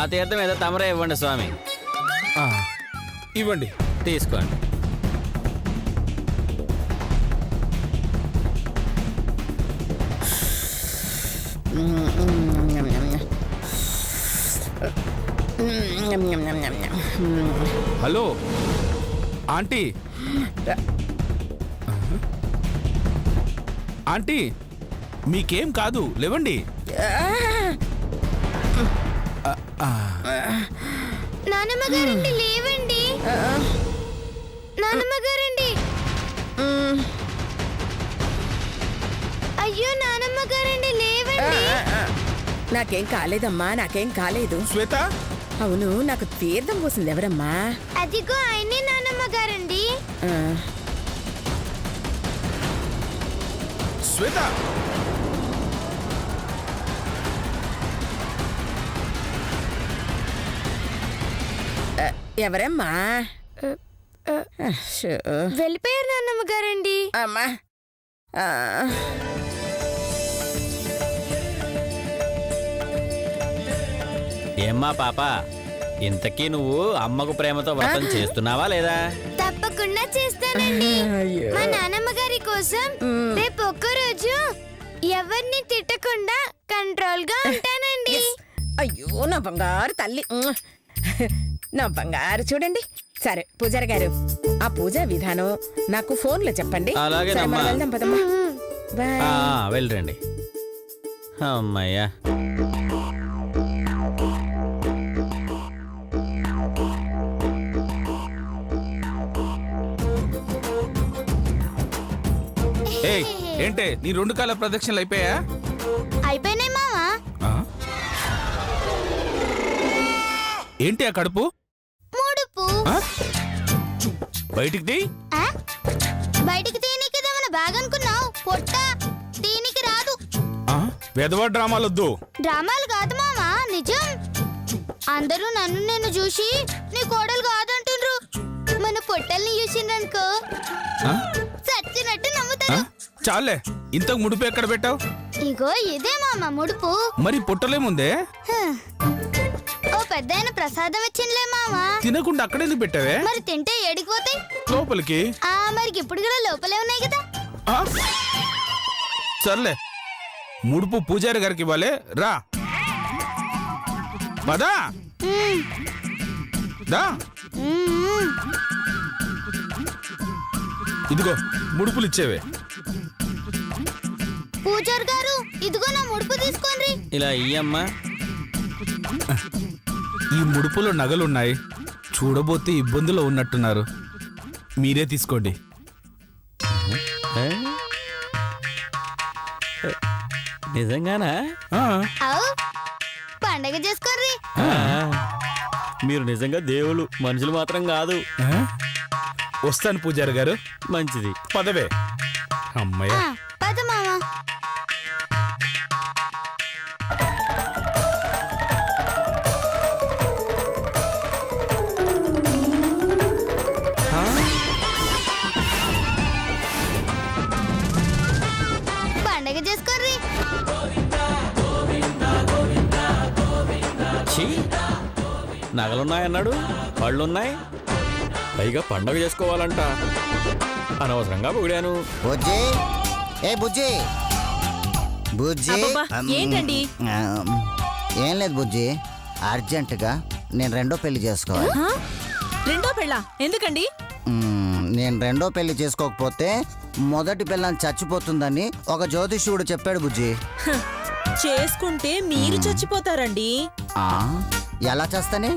ఆ తీర్థం ఏదో తమరే ఇవ్వండి స్వామి. ఇవ్వండి. తీసుకోండి. హలో ఆంటీ, ఆంటీ మీకేం కాదు, లేవండి. నానమ్మ గారండి, లేవండి. నానమ్మ గారండి. అయ్యో నానమ్మ గారండి, లేవండి. నాకేం కాలేదమ్మా, నాకేం కాలేదు. శ్వేత, అవును, నాకు తీర్థం పోసింది ఎవరమ్మా? అదిగో ఆయనే నానమ్మ గారండి. శ్వేత, ఎవరమ్మా? వెళ్ళిపోయారు నానమ్మ గారండి. అమ్మా, ఏమ్మా పాప, ఇంతకీ నువ్వు అమ్మకు ప్రేమతో వ్రతం చేస్తున్నావా లేదా? తప్పకుండా చేస్తానండి. మా నానమ్మ గారి కోసం రేపు ఒక్కరోజు ఎవరిని తిట్టకుండా కంట్రోల్ గా ఉంటానండి. అయ్యో నా బంగారు తల్లి, నా బంగారు చూడండి. సరే పూజారి గారు, ఆ పూజా విధానం నాకు ఫోన్లో చెప్పండి. అలాగేనమ్మా. సరే, మనం వెళ్దాం పదమ్మా. బాయ్. వెళ్ళండి. అమ్మయ్యా. ఏయ్ ఏంటే నీ 2 కాల ప్రదక్షిణలు అయిపోయా? అయిపోయినాయి మావా. ఏంటి ఆ కడుపు? ముడుపు. బయటికి తీ. బయటికి తీయనీకి ఏమైనా బాగా అనుకున్నావు? పొట్ట తీనికి రాదు. వెధవ డ్రామాలొద్దు. డ్రామాలు కాదు మావా, నిజం. అందరూ నన్ను నేను చూసి నీ కోడలు కాదంటుండ్రు. మన పొట్టల్ని చూసిండ్రనుకో చచ్చినట్టు నమ్ముతారు. చాలే, ఇంతకు ముడుపు ఎక్కడ పెట్టావు? ఇగో ఇదే మామ ముడుపు. మరి పుట్టలేముందే? ఓ పెద్దాయన ప్రసాదం ఇచ్చిందిలే మావా. తినకుండా అక్కడెందుకు పెట్టావే? మరి తింటే ఏడికిపోతాయి? లోపలికి. మరికి ఇప్పుడు కూడా లోపలే ఉన్నాయి కదా. సర్లే, ముడుపు పూజారి గారికి ఇవ్వాలి, రా. పదా దా. ఇదిగో ముడుపులు ఇచ్చేవే. పూజారి గారు, ఇదిగో నా ముడుపు తీసుకోండి. ఇలా ఇయ్యమ్మా. ఈ ముడుపులో నగలున్నాయి, చూడబోతే ఇబ్బందులో ఉన్నట్టున్నారు, మీరే తీసుకోండి. నిజంగానా? పండగ చేసుకోండి. మీరు నిజంగా దేవుళ్ళు, మనుషులు మాత్రం కాదు. వస్తాను పూజారి గారు. మంచిది, పదవే. అమ్మయ్య. పద మావా. పండగ చేసుకోండి. నగలున్నాయన్నాడు, పళ్ళున్నాయి, పైగా పండగ చేసుకోవాలంట. అనవసరంగా పొగిడాను. బుజ్జి, ఏ బుజ్జి, బుజ్జి. ఏంటండి? ఏం లేదు బుజ్జి, అర్జెంటుగా నేను 2వ పెళ్లి చేసుకోవాలి. 2వ పెళ్ళా? ఎందుకండి? నేను 2వ పెళ్లి చేసుకోకపోతే మొదటి పెళ్ళాన్ని చచ్చిపోతుందని ఒక జ్యోతిష్యుడు చెప్పాడు బుజ్జి. చేసుకుంటే మీరు చచ్చిపోతారండి. ఎలా చేస్తానే?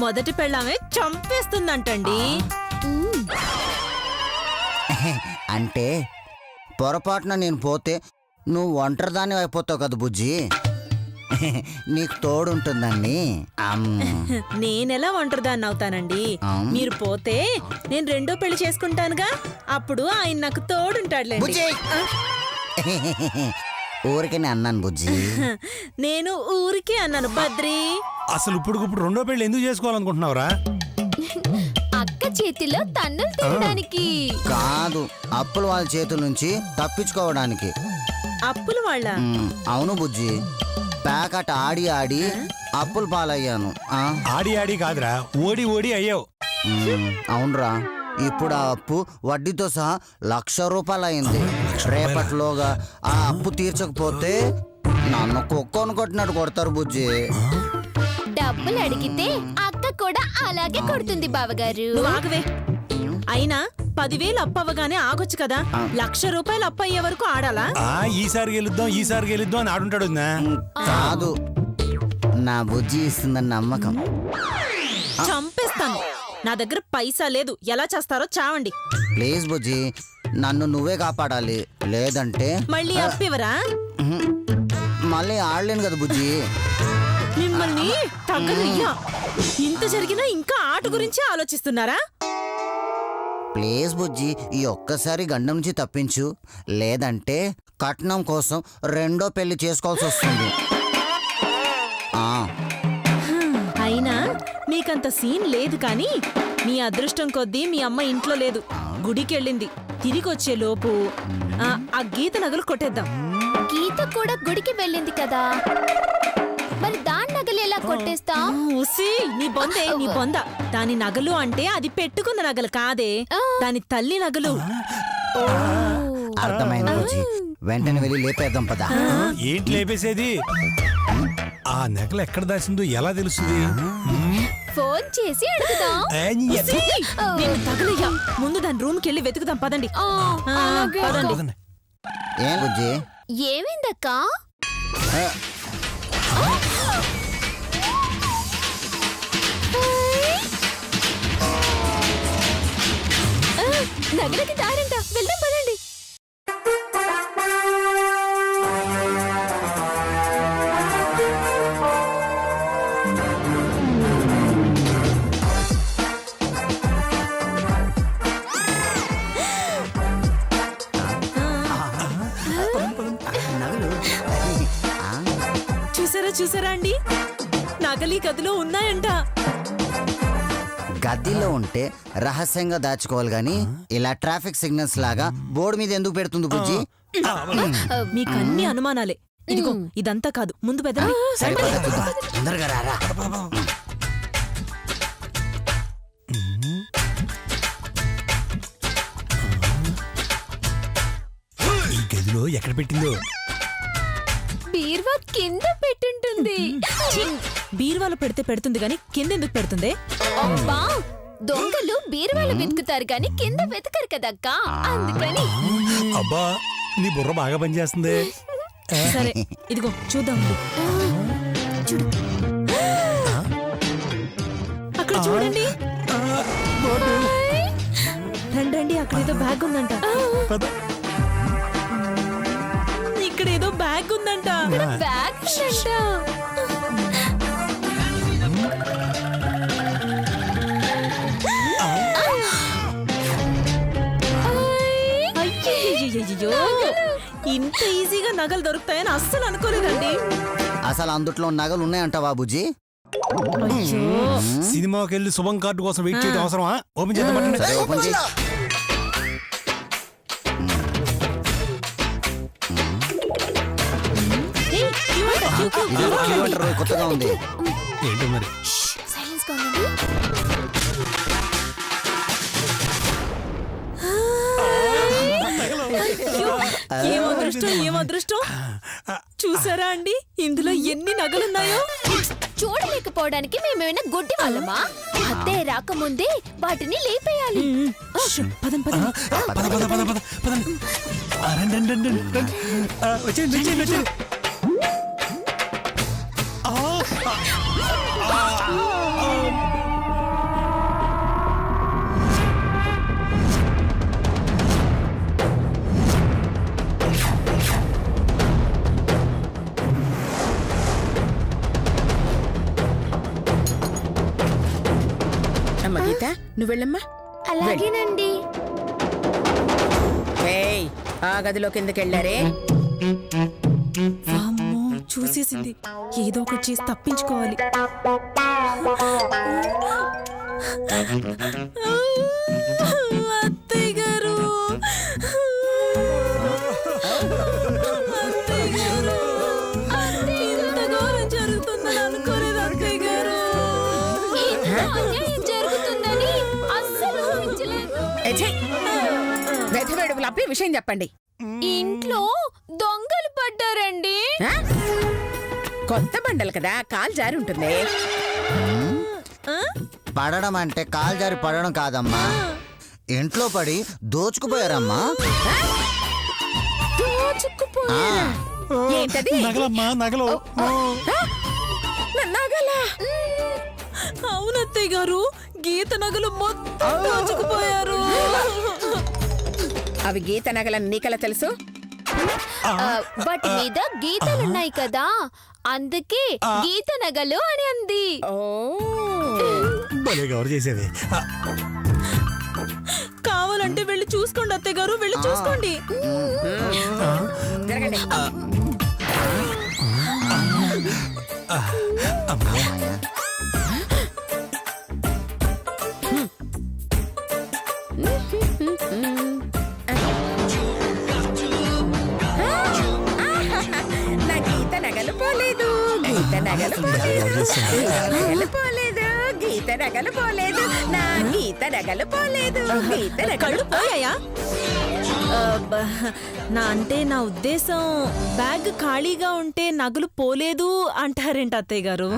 మొదటి పెళ్ళామే చంపేస్తుందంటండి. అంటే పొరపాటున నేను పోతే నువ్వు ఒంటరిదాన్ని అయిపోతావు కదా బుజ్జి, నీకు తోడుంటుందండి. నేనెలా ఒంటరిదాన్ని అవుతానండి? మీరు పోతే నేను 2వ పెళ్లి చేసుకుంటానుగా, అప్పుడు ఆయన నాకు తోడుంటాడులేండి. ఊరికే అన్నాను బుజ్జి. నేను ఊరికే అన్నాను బద్రి. అసలు ఇప్పుడు 2వ పెళ్లి ఎందుకు చేసుకోవాలనుకుంటున్నావురా? అక్క చేతిలో తన్నులు తినడానికి కాదు, అప్పుల వాళ్ళ చేతుల నుంచి తప్పించుకోవడానికి. అప్పులు వాళ్ళ? అవును బుజ్జి, ప్యాకట్ ఆడి ఆడి అప్పుల పాలయ్యాను. ఆడి ఆడి కాదురా, ఓడి ఓడి అయ్యావు. అవునరా, ఇప్పుడు ఆ అప్పు వడ్డీతో సహా ₹1,00,000 అయింది. రేపటిలోగా ఆ అప్పు తీర్చకపోతే నన్ను కుక్కను కొట్టినట్టు కొడతారు బుజ్జి. డబ్బులు అడిగితే అక్క కూడా అలాగే కొడుతుంది బావగారు. నువ్వు ఆగవే. అయినా 10,000 అప్పవగానే ఆగొచ్చు కదా. ₹1,00,000 అప్పు అయ్యే వరకు ఆడాలా? ఈసారి గెలుద్దాం అని ఆడుంటాడు వదినా. కాదు, నా బుజ్జి ఇస్తుందని నమ్మకం. చంపేస్తాను. నా దగ్గర పైసా లేదు. ఎలా చేస్తారో చావండి. ప్లీజ్ బుజ్జి, నన్ను నువ్వే కాపాడాలి. లేదంటే మళ్ళీ అప్పివరా? మళ్ళీ ఆడలేను కదా బుజ్జి. మిమ్మల్ని తగ్గదయ్యా. ఇంత జరిగినా ఇంకా ఆట గురించి ఆలోచిస్తున్నారా? ప్లీజ్ బుజ్జి, ఈ ఒక్కసారి గండం నుంచి తప్పించు. లేదంటే కట్నం కోసం రెండో పెళ్లి చేసుకోవాల్సి వస్తుంది. అయినా మీకంత సీన్ లేదు కానీ మీ అదృష్టం కొద్దీ మీ అమ్మ ఇంట్లో లేదు, గుడికెళ్ళింది. తిరిగి వచ్చే లోపు ఆ గీత నగలు కొట్టేద్దాం. గీత కూడా గుడికి వెళ్ళింది కదా, మరి దాని నగలు ఎలా కొట్టేస్తా? ఉసి, నీ బొంద. దాని నగలు అంటే అది పెట్టుకున్న నగలు కాదే, దాని తల్లి నగలు. అర్థమైంది బుజ్జి, వెంటనే వెళ్ళి లేపేద్దాం పద. ఏంటి లేపేసేది? ఆ నెకలు ఎక్కడ దాచిందో ఎలా తెలుస్తుంది? ఫోన్ చేసి అడుగుదాం. ఉసి, నిన్ను తగలయ్యా. ముందు దాని రూమ్ కెళ్ళి వెతుకుదాం పదండి. పదండి. ఏం బుజ్జి? ఏమైందక్క? నగలకి దారంట, వెళ్దాం పదండి. చూసారా అండి, నగలి గదిలో ఉన్నాయంట. గదిలో ఉంటే రహస్యంగా దాచుకోవాలి గాని ఇలా ట్రాఫిక్ సిగ్నల్స్ లాగా బోర్డు మీద ఎందుకు పెడుతుంది బుజ్జి? మీకన్ని అనుమానాలే. ఇదిగో ఇదంతా కాదు, ముందు పెద్ద తొందరగా రారా. ఈ గదిలో ఎక్కడ పెట్టిందో? బీర్వా కింద పెట్టుంటుంది. బీరువాలో పెడితే పెడుతుంది గాని కిందెందుకు పెడుతుంది? అబ్బా, దొంగలు బీరువాలు వెతుకుతారు గాని కింద వెతకరు కదక్క, అందుకని. అబ్బా, నీ బుర్ర బాగా పనిచేస్తుంది. సరే ఇదిగో చూద్దాం. అక్కడ చూడండి. రండి, అక్కడ ఏదో బ్యాగ్ ఉందంట. ఇక్కడ ఏదో బ్యాగ్ ఉందంట. బ్యాగ్ అంట. అయ్యో, ఇంత ఈజీగా నగలు దొరుకుతాయని అస్సలు అనుకోలేదండి. అసలు అందుట్లో నగలు ఉన్నాయంటావా బుజ్జి? సినిమాకి వెళ్ళి శుభం కార్డు కోసం వెయిట్ చేయడం అవసరమా? ఓపెన్ చేద్దాం. సరే, ఓపెన్ చేయి. కొత్తగా ఉంది. ఏంటో మరి. సైలెన్స్ గా ఉండండి. ఏం అదృష్టం. చూసారా అండి, ఇందులో ఎన్ని నగలున్నాయో. చూడలేకపోవడానికి మేమేమైనా గుడ్డి వాళ్ళమా? అత్తే రాకముందే వాటిని లేపేయాలి. పదం వచ్చేయండి. అమ్మ గీత, నువ్వు వెళ్ళమ్మా. అలాగేనండి. ఆ గదిలో కిందకి వెళ్ళారే. అమ్మో, చూసేసింది. ఏదో ఒకటి చేసి తప్పించుకోవాలి. అత్తయ్య గారు, ఇంత ఘోరం జరుగుతుందని అనుకోలేదు. డబ్బులు అప్పి విషయం చెప్పండి. ఇంట్లో దొంగలు పడ్డారండి. ఆ? కొత్త బండలు కదా, కాలు జారి ఉంటుంది. పడడం అంటే కాలు జారి పడడం కాదమ్మా, ఇంట్లో పడి దోచుకుపోయారమ్మా. దోచుకుపోయారా? ఏంటది? నగలమ్మా నగలు. నగలా? అవునత్తయ్య గారు, గీత నగలు మొత్తం దోచుకుపోయారు. అవి గీత నగలని నీకెలా తెలుసు? వాటి మీద గీతలున్నాయి కదా, అందుకే గీత నగలు అని అంది. ఓ భలే గౌరు చేసేది. కావాలంటే వెళ్ళి చూసుకోండి అత్తయ్య గారు, వెళ్ళి చూసుకోండి. జరగండి. నా గీత నగలు పోలేదు, గీత నగలు పోలేదు, గీత నగలు పోలేదు, గీత నగలు పోలేదు, నా గీత నగలు పోలేదు, గీత నగలు కళ్ళు పోయాయా? నా ఉద్దేశం బ్యాగ్ ఖాళీగా ఉంటే నగలు పోలేదు అంటారేంటి అత్తయ్య గారు?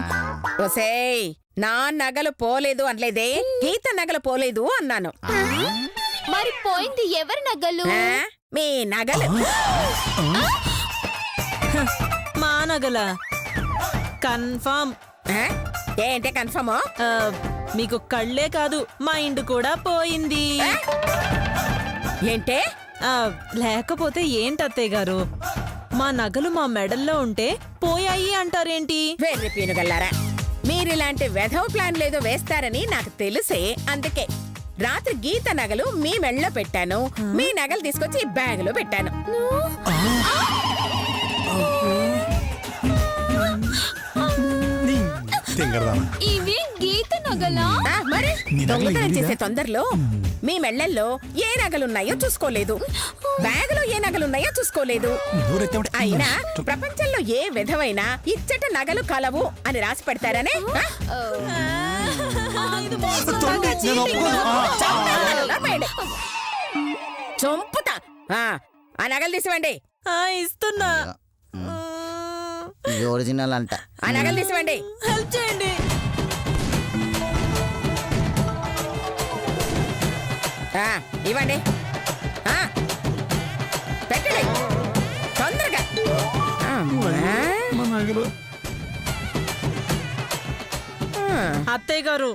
ఒసేయ్, నా నగలు పోలేదు అనలేదే, గీత నగలు పోలేదు అన్నాను. మరి పోయింది ఎవరి నగలు? ఆ, మీ నగలు. మా నగల కన్ఫర్మ్. ఆ? ఏంటి కన్ఫర్మ్? మీకు కళ్ళే కాదు, మా ఇండు కూడా పోయింది. ఏంటే? లేకపోతే ఏంటి అత్తయ్య గారు, మా నగలు మా మెడల్లో ఉంటే పోయాయి అంటారేంటి? వెర్రి పీనుగల్లారా, మీరిలాంటి వెధవ ప్లాన్ లేదో వేస్తారని నాకు తెలుసే. అందుకే రాత్రి గీత నగలు మీ మెళ్ళలో పెట్టాను, మీ నగలు తీసుకొచ్చి ఈ బ్యాగులో పెట్టాను. ఇవి గీత నగలా? ఆ, మరి దొంగతనం చేసే తొందరలో మీ మెళ్ళల్లో ఏ నగలున్నాయో చూసుకోలేదు, బ్యాగులో ఏ నగలున్నాయో చూసుకోలేదు. అయినా ప్రపంచంలో ఏ విధమైన ఇచ్చట నగలు కలవు అని రాసి పెడతారనే? చంపుతా. ఆ నగలు తీసివ్వండి. ఇస్తున్నా. ఇది ఒరిజినల్ అంట. ఆ నగలు తీసివ్వండి. హెల్ప్ చేయండి. ఇవ్వండి. పెట్టండి తొందరగా. అత్తయ్య గారు,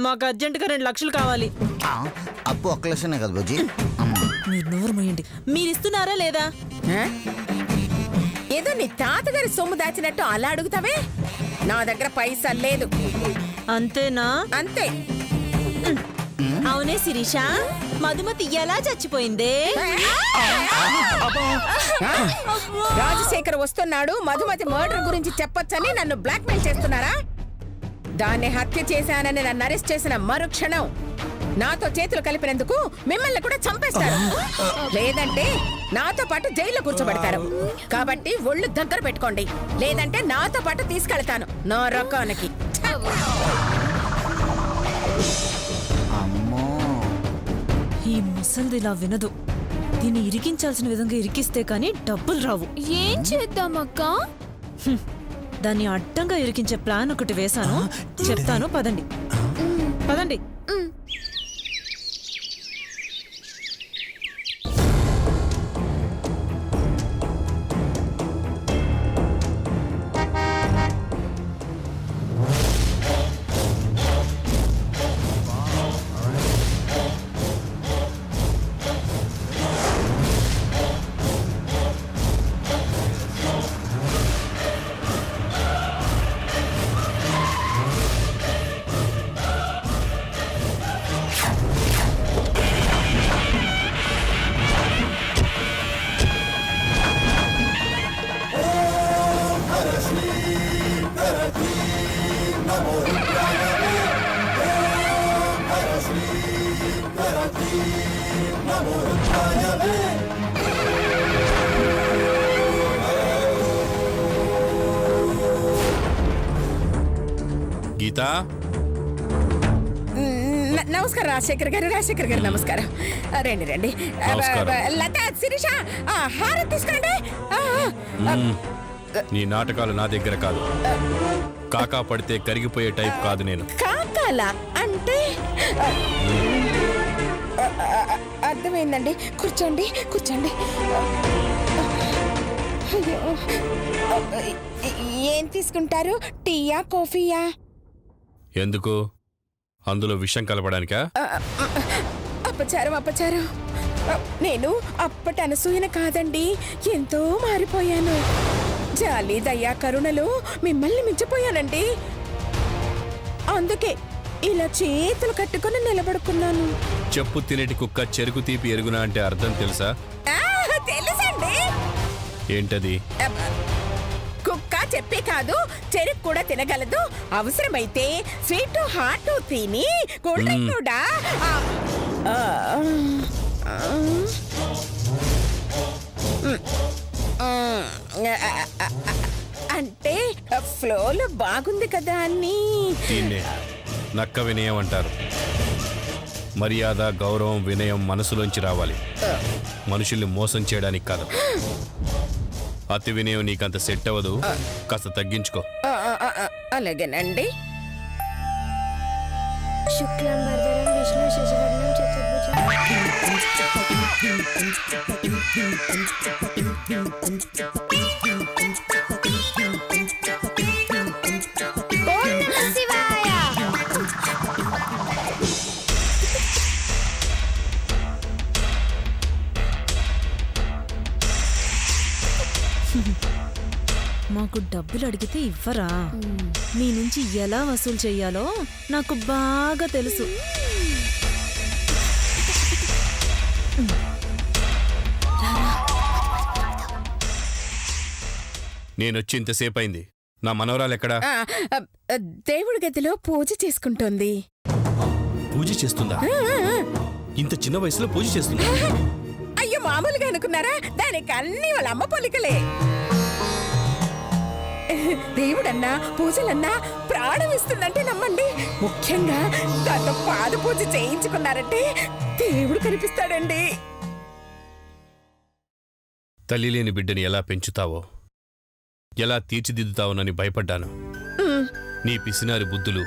మాకు అర్జెంటుగా 2 లక్షలు కావాలి. అప్పు 1 లక్షనే కదా బుజ్జి. మీరు నోరు మూయండి. మీరు ఇస్తున్నారా లేదా? ఏదో నీ తాతగారి సొమ్ము దాచినట్టు అలా అడుగుతావే. నా దగ్గర పైసా లేదు. అంతేనా? అంతే. అవునే శిరీష, మధుమతి ఎలా చచ్చిపోయిందే? రాజశేఖర్ వస్తున్నాడు, మధుమతి మర్డర్ గురించి చెప్పొచ్చని నన్ను బ్లాక్మెయిల్ చేస్తున్నారా? దాన్ని హత్య చేశానని నన్ను అరెస్ట్ చేసిన మరుక్షణం నాతో చేతులు కలిపినందుకు మిమ్మల్ని కూడా చంపేస్తారు, లేదంటే నాతో పాటు జైల్లో కూర్చోబెడతారు. కాబట్టి ఒళ్ళు దగ్గర పెట్టుకోండి, లేదంటే నాతో పాటు తీసుకెళ్తాను నా రకానికి. ఈ ముసల్ది ఇలా వినదు. దీన్ని ఇరికించాల్సిన విధంగా ఇరికిస్తే కానీ డబ్బులు రావు. ఏం చేద్దామక్క? దాన్ని అడ్డంగా ఇరికించే ప్లాన్ ఒకటి వేశాను, చెప్తాను. పదండి పదండి. గీతా, నమస్కారం రాజశేఖర్ గారు నమస్కారం. రండి రండి. నమస్కారం. లత, శిరీష, హారతి తీసుకురండి. నీ నాటకాలు నా దగ్గర కాదు. కాకా పడితే కరిగిపోయే టైప్ కాదు నేను. కాకాల అంటే అర్థమైందండి. కూర్చోండి. అయ్యో. ఏం తీసుకుంటారు? టీయా, కాఫీయా? ఎందుకు? అందులో విషం కలపడానికా? అపచారం. నేను అప్పటి అనసూయన కాదండి, ఎంతో మారిపోయాను. జాలి, దయా, కరుణలో మిమ్మల్ని మించిపోయానండి. అందుకే ఇలా చేతులు కట్టుకుని నిలబడుకున్నాను. చెప్పు తినేటి కుక్క చెరుకు తీపి ఎరుగునా అంటే అర్థం తెలుసా? తెలుసండి. ఏంటది? కుక్క చెప్పే కాదు, చెరుకు కూడా తినగలదు. అవసరమైతే స్వీట్ హాట్ తిని కూల్ డ్రింక్ కూడా. అంటే ఫ్లోలో బాగుంది కదా అని. దీన్నే నక్క వినయం అంటారు. మర్యాద, గౌరవం, వినయం మనసులోంచి రావాలి, మనుషుల్ని మోసం చేయడానికి కాదు. అతి వినయం నీకంత సెట్ అవ్వదు, కాస్త తగ్గించుకో. అలాగేనండి. శుక్లాంబరధరం విష్ణు శశివర్ణం చతుర్భుజం. ఓం నమః శివాయ. మాకు డబ్బులు అడిగితే ఇవ్వరా? మీ నుంచి ఎలా వసూలు చెయ్యాలో నాకు బాగా తెలుసు. నేనొచ్చి ఇంతసేపు అయింది. నా మనవరాలు ఎక్కడా? దేవుడి గదిలో పూజ చేసుకుంటోంది. పూజ చేస్తుందా? ఇంత చిన్న వయసులో పూజ చేస్తుందా? అయ్యో, మామూలుగా అనుకున్నారా? దానికి అన్ని వాళ్ళ అమ్మ పొలికలే. దేవుడన్నా పూజలన్నా ప్రాణం ఇస్తుందంటే నమ్మండి. ముఖ్యంగా దాంతో పాద పూజ చేయించుకున్నారంటే దేవుడు కనిపిస్తాడండి. తల్లి లేని బిడ్డని ఎలా పెంచుతావో, ఎలా తీర్చిదిద్దుతావునని భయపడ్డాను. నీ పిసినారి బుద్ధులు,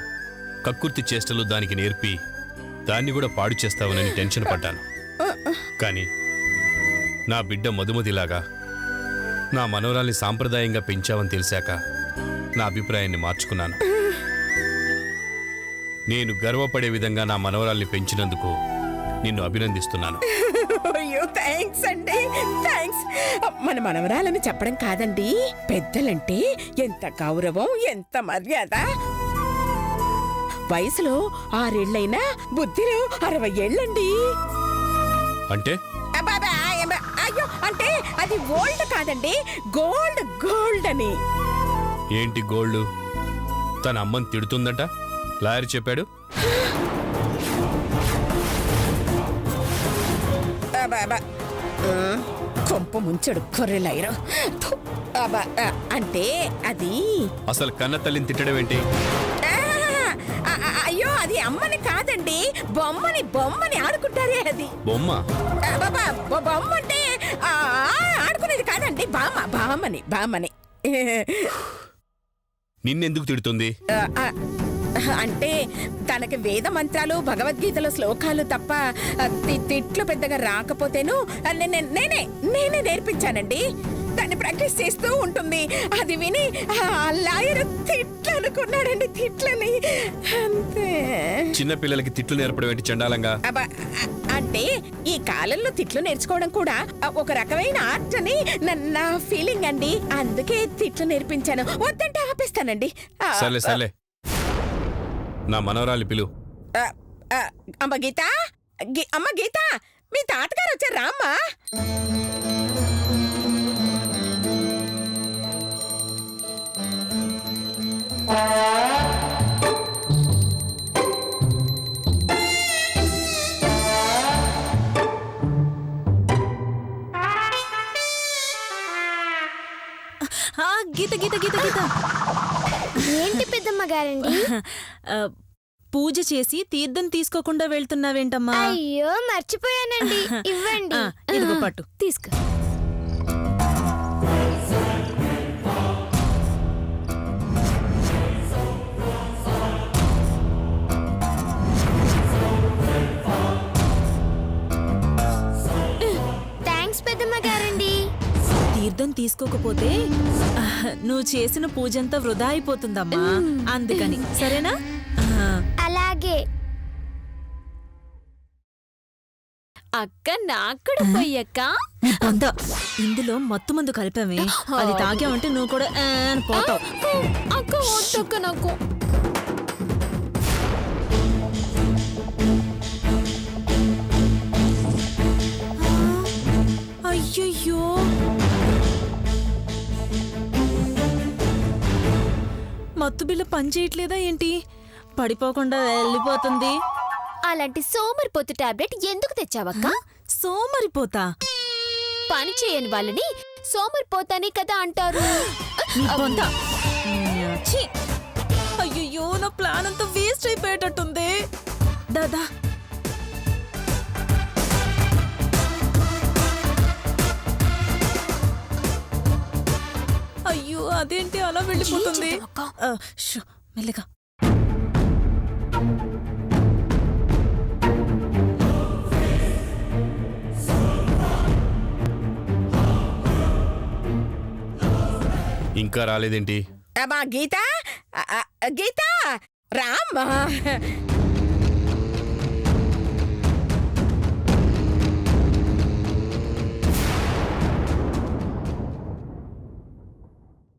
కక్కుర్తి చేష్టలు దానికి నేర్పి దాన్ని కూడా పాడు చేస్తావునని టెన్షన్ పడ్డాను. కానీ నా బిడ్డ మధుమతిలాగా నా మనవరాల్ని సాంప్రదాయంగా పెంచావని తెలిసాక నా అభిప్రాయాన్ని మార్చుకున్నాను. నేను గర్వపడే విధంగా నా మనవరాల్ని పెంచినందుకు నిన్ను అభినందిస్తున్నాను. అయ్యో, థ్యాంక్స్ అండి, థ్యాంక్స్. మన మనవరాలని చెప్పడం కాదండి, పెద్దలంటే ఎంత గౌరవం, ఎంత మర్యాద. వయసులో 6 ఏళ్లైనా బుద్ధిలో 60 ఏళ్ళండి. అంటే అయ్యో, అంటే అది ఓల్డ్ కాదండి, గోల్డ్ అని. ఏంటి గోల్డ్? తన అమ్మని తిడుతుందట లాయర్ చెప్పాడు. కొంప ముంచడు కొర్రెలాయరు. అంటే అది అసలు కన్న తల్లిని తిట్టడం ఏంటి? అయ్యో, అది అమ్మని కాదండి, బొమ్మని ఆడుకుంటారే అది. బొమ్మ? బొమ్మ అంటే ఆడుకునేది కాదండి, బామ్మని. నిన్నెందుకు తిడుతుంది? అంటే తనకి వేద మంత్రాలు, భగవద్గీతలో శ్లోకాలు తప్ప తిట్లు పెద్దగా రాకపోతేను నేనే నేర్పించానండి. దాన్ని ప్రాక్టీస్ చేస్తూ ఉంటుంది. అది విని లాయర్ తిట్లు అనుకున్నాడండి, తిట్లని. అంతే. చిన్న పిల్లలకి తిట్లు నేర్పడం ఏంటి చండాలంగా? అంటే ఈ కాలంలో తిట్లు నేర్చుకోవడం కూడా ఒక రకమైన ఆర్ట్ అని నా ఫీలింగ్ అండి. అందుకే తిట్లు నేర్పించాను. వద్దంటే ఆపేస్తానండి. సర్లే నా మనవరాలి పిలు. అమ్మ గీత, అమ్మ గీత, మీ తాతగారు వచ్చారు, రామ్మా. గీత ఏంటి పెద్దమ్మ గారండి? పూజ చేసి తీర్థం తీసుకోకుండా వెళ్తున్నావేంటమ్మా? అయ్యో మర్చిపోయానండి. ఇవ్వండి. ఇదిగో పట్టు. తీసుకో. థ్యాంక్స్ పెద్దమ్మ గారండి. తీర్థం తీసుకోకపోతే నువ్వు చేసిన పూజంతా వృధా అయిపోతుందమ్మా. అందుకని సరేనా? అలాగే. అక్క నాక్కడ పోయక్క. పొంద ఇందులో మత్తు మందు కలిపామే, అది తాగామంటే నువ్వు కూడా అని పోతావు. అక్క వద్దక్క నాకు. అయ్యయ్యో, మత్తు బిల్ల పని చేయట్లేదా ఏంటి? పడిపోకుండా వెళ్ళిపోతుంది. అలాంటి సోమరిపోతు టాబ్లెట్ ఎందుకు తెచ్చావక్క? సోమరిపోతా? పని చేయని వాళ్ళని సోమరిపోతానే కదా అంటారు. నీ పొంద. ఛీ! అయ్యయ్యో, నా ప్లాన్ అంతా వేస్ట్ అయిపోయేటట్టుంది. దాదా, అయ్యో అదేంటి అలా వెళ్ళిపోతుంది? షూ, మెల్లగా. ఇంకా రాలేదేంటి? అమ్మా గీత, గీత రామ్మా.